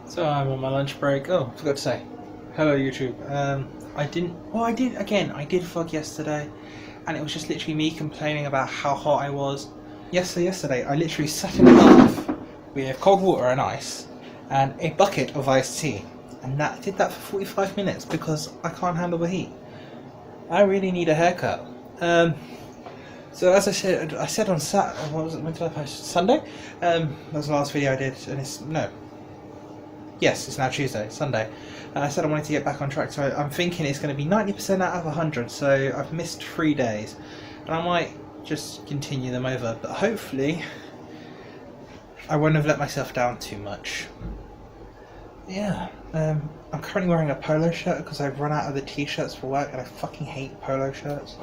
So I'm on my lunch break. Oh, forgot to say, hello YouTube. I didn't. Well, I did again. I did vlog yesterday, and it was just literally me complaining about how hot I was. Yesterday, I literally sat in a bath with cold water and ice, and a bucket of iced tea, and that did that for 45 minutes because I can't handle the heat. I really need a haircut. So as I said on Saturday. What was it? When did I post? Sunday. That was the last video I did, and it's no. Yes, it's now Tuesday, Sunday. And I said I wanted to get back on track, so I'm thinking it's going to be 90% out of 100, so I've missed 3 days. And I might just continue them over, but hopefully I won't have let myself down too much. Yeah, I'm currently wearing a polo shirt because I've run out of the t-shirts for work, and I fucking hate polo shirts.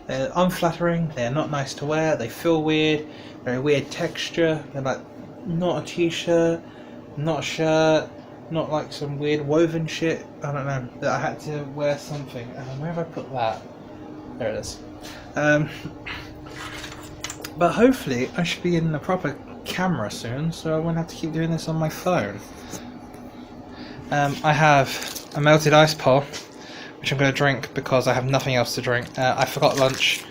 They're unflattering, they're not nice to wear, they feel weird, they're a weird texture, they're like not a t-shirt, not a shirt, not like some weird woven shit. I don't know. That I had to wear something. Where have I put that? There it is. But hopefully I should be in a proper camera soon, so I won't have to keep doing this on my phone. I have a melted ice pole, which I'm going to drink because I have nothing else to drink. I forgot lunch,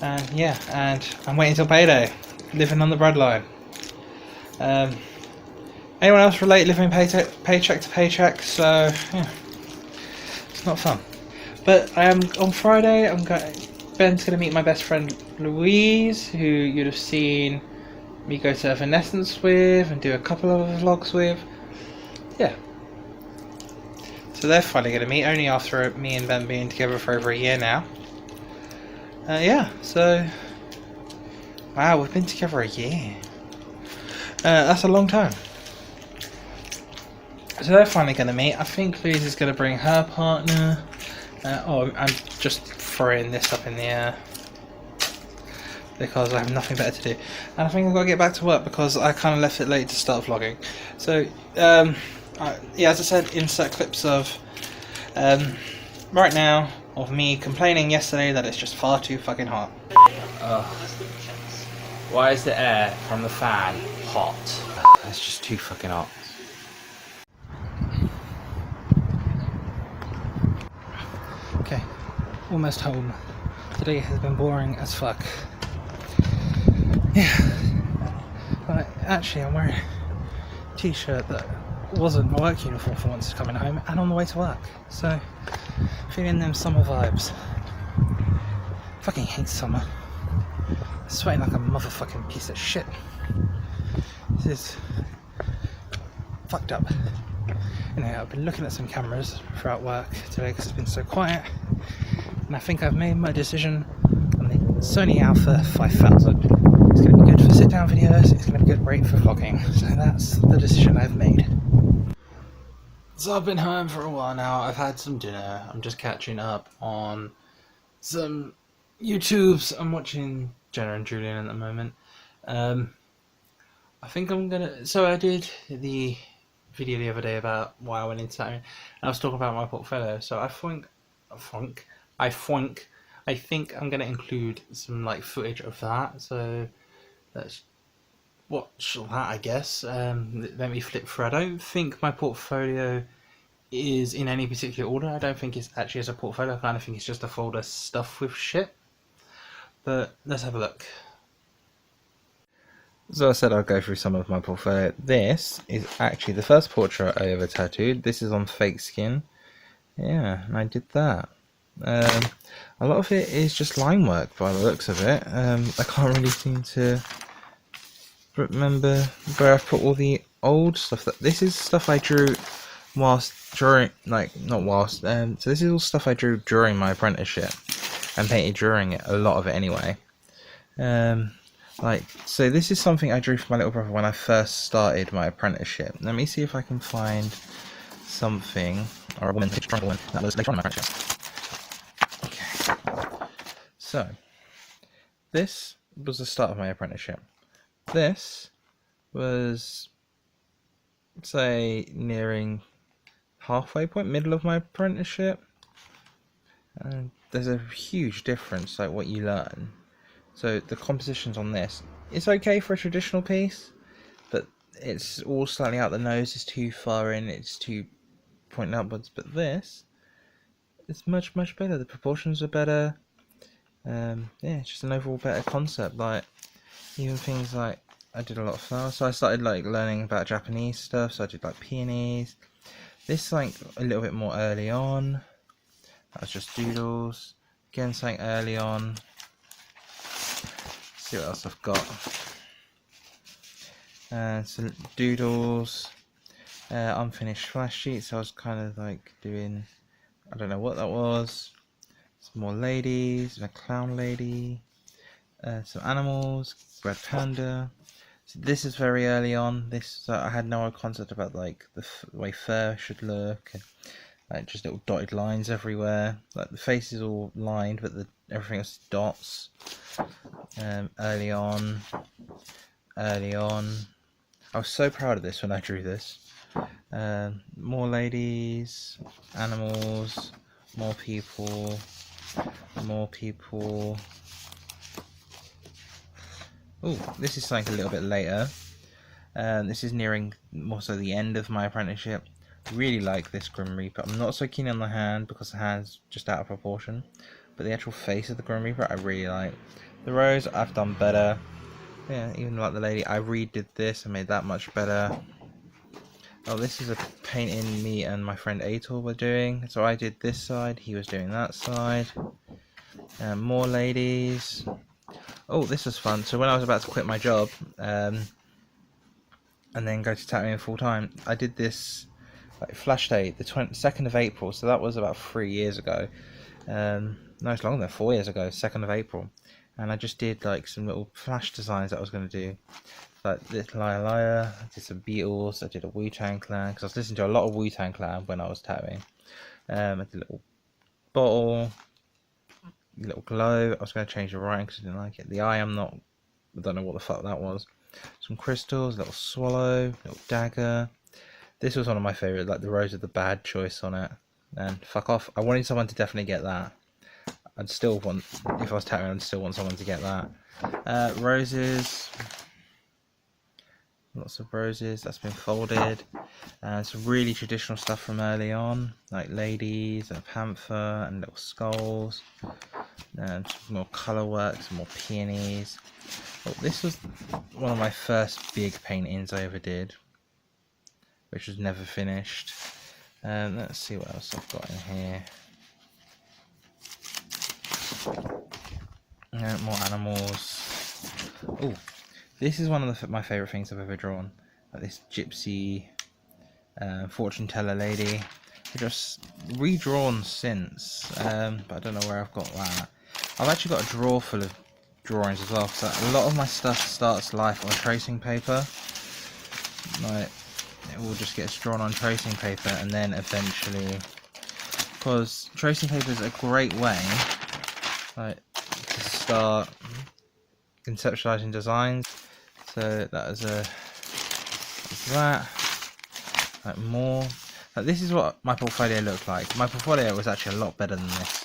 and yeah, and I'm waiting till payday, living on the breadline. Anyone else relate living paycheck to paycheck? So yeah, it's not fun. But on Friday. Ben's going to meet my best friend Louise, who you'd have seen me go to Evanescence with and do a couple of vlogs with. Yeah. So they're finally going to meet, only after me and Ben being together for over a year now. Yeah. So wow, we've been together a year. That's a long time. So they're finally going to meet. I think Louise is going to bring her partner. I'm just throwing this up in the air because I have nothing better to do. And I think I've got to get back to work because I kind of left it late to start vlogging. So, yeah, as I said, insert clips of right now of me complaining yesterday that it's just far too fucking hot. Why is the air from the fan hot? It's just too fucking hot. Okay, almost home. Today has been boring as fuck. Yeah, but actually I'm wearing a t-shirt that wasn't my work uniform for once coming home and on the way to work. So, feeling them summer vibes. Fucking hate summer. Sweating like a motherfucking piece of shit. This is fucked up. Anyway, I've been looking at some cameras throughout work today because it's been so quiet, and I think I've made my decision on the Sony Alpha 5000. It's going to be good for sit-down videos, it's going to be good great for vlogging, so that's the decision I've made. So I've been home for a while now, I've had some dinner, I'm just catching up on some YouTubes. I'm watching Jenna and Julian at the moment. I think I'm gonna. So I did the video the other day about why I went into that, and I was talking about my portfolio. So I think I'm gonna include some like footage of that. So let's watch that, I guess. Let me flip through. I don't think my portfolio is in any particular order. I don't think it's actually as a portfolio. I kind of think it's just a folder stuffed with shit. But let's have a look. So I said I'll go through some of my portfolio. This is actually the first portrait I ever tattooed. This is on fake skin. Yeah, and I did that. A lot of it is just line work by the looks of it. I can't really seem to remember where I've put all the old stuff. This is stuff I drew so this is all stuff I drew during my apprenticeship and painted during it, a lot of it anyway. So this is something I drew for my little brother when I first started my apprenticeship. Let me see if I can find something, or a woman that was later on in my apprenticeship. Okay, so this was the start of my apprenticeship. This was, say, nearing halfway point, middle of my apprenticeship. And there's a huge difference, like what you learn. So the compositions on this, it's okay for a traditional piece, but it's all slightly out. The nose is too far in, it's too pointing upwards, but this is much better. The proportions are better. Yeah, it's just an overall better concept. Like, even things like, I did a lot of flowers, so I started like learning about Japanese stuff, so I did like peonies. This like a little bit more early on. That was just doodles. Again, something early on. See what else I've got. Some doodles. Unfinished flash sheets. So I was kind of like doing, I don't know what that was. Some more ladies, and a clown lady. Some animals, red panda. So this is very early on. This I had no concept about like the way fur should look, and like just little dotted lines everywhere. Like the face is all lined, but everything else is dots. Early on, I was so proud of this when I drew this. More ladies, animals, more people. Oh, this is something a little bit later. This is nearing more so the end of my apprenticeship. I really like this Grim Reaper. I'm not so keen on the hand because the hand's just out of proportion. But the actual face of the Grim Reaper I really like. The rose I've done better. Yeah, even like the lady, I redid this and made that much better. Oh, this is a painting me and my friend Aitor were doing. So I did this side, he was doing that side. More ladies. Oh, this was fun. So when I was about to quit my job, and then go to tattooing full time, I did this like flash day, the 2nd of April. So that was about 3 years ago. No, it's longer than 4 years ago. 2nd of April, and I just did like some little flash designs that I was going to do. Like this Liar Liar, I did some Beatles, I did a Wu-Tang Clan, because I was listening to a lot of Wu-Tang Clan when I was tattooing. I did a little bottle, a little glow. I was going to change the writing because I didn't like it. The eye, I don't know what the fuck that was. Some crystals, a little swallow, little dagger. This was one of my favourite, like the rose of the bad choice on it. And fuck off, I wanted someone to definitely get that. I'd still want, if I was tattooing, I'd still want someone to get that. Roses. Lots of roses, that's been folded. Some really traditional stuff from early on, like ladies and a panther and little skulls. And some more colour work, some more peonies. Oh, this was one of my first big paintings I ever did, which was never finished. Let's see what else I've got in here. More animals. Oh, this is one of my favourite things I've ever drawn. Like this gypsy fortune teller lady. I've just redrawn since, but I don't know where I've got that. I've actually got a drawer full of drawings as well, because a lot of my stuff starts life on tracing paper. Like, it all just gets drawn on tracing paper, and then eventually, because tracing paper is a great way, like, to start conceptualizing designs. So that is that. Like more. Like this is what my portfolio looked like. My portfolio was actually a lot better than this.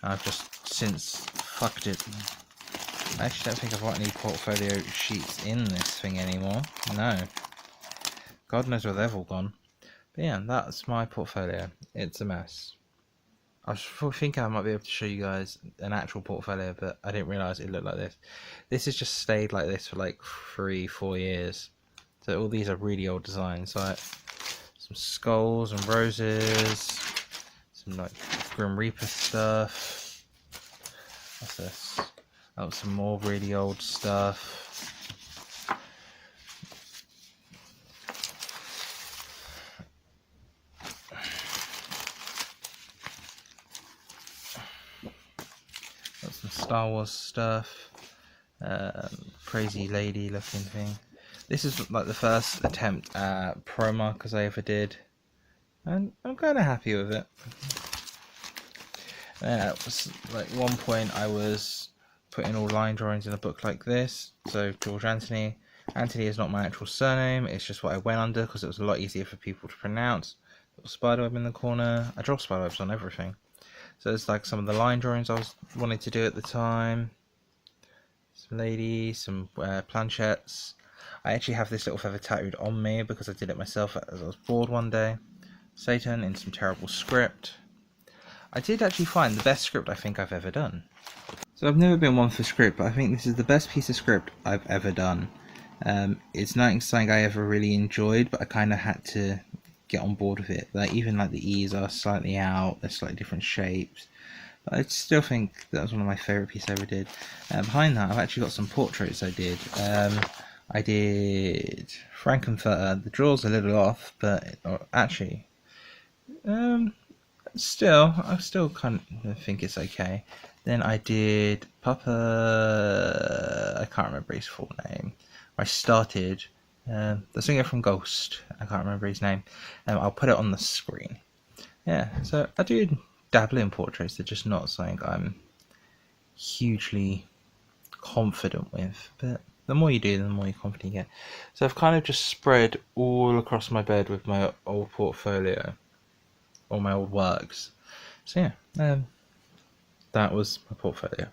I've just since fucked it. I actually don't think I've got any portfolio sheets in this thing anymore. No. God knows where they've all gone. But yeah, that's my portfolio. It's a mess. I was thinking I might be able to show you guys an actual portfolio, but I didn't realise it looked like this. This has just stayed like this for like 3-4 years. So all these are really old designs, like some skulls and roses, some like Grim Reaper stuff. What's this? Oh, some more really old stuff. Got some Star Wars stuff. Crazy lady looking thing. This is like the first attempt at pro markers I ever did, and I'm kind of happy with it. It was like one point I was putting all line drawings in a book like this. So George Antony. Antony is not my actual surname, it's just what I went under because it was a lot easier for people to pronounce. Little spiderweb in the corner. I draw spiderwebs on everything. So it's like some of the line drawings I was wanting to do at the time. Some ladies, some planchettes. I actually have this little feather tattooed on me because I did it myself as I was bored one day. Satan in some terrible script. I did actually find the best script I think I've ever done. So I've never been one for script, but I think this is the best piece of script I've ever done. It's not something I ever really enjoyed, but I kind of had to get on board with it. Like even like the E's are slightly out, they're slightly different shapes. But I still think that was one of my favourite pieces I ever did. Behind that, I've actually got some portraits I did. I did Frankenfurter. The draw's a little off, but actually, I still kind of think it's okay. Then I did Papa. I can't remember his full name. I started the singer from Ghost. I can't remember his name. I'll put it on the screen. Yeah, so I do dabble in portraits. They're just not something I'm hugely confident with. But the more you do, the more confident you get. So I've kind of just spread all across my bed with my old portfolio, all my old works. So yeah, that was my portfolio.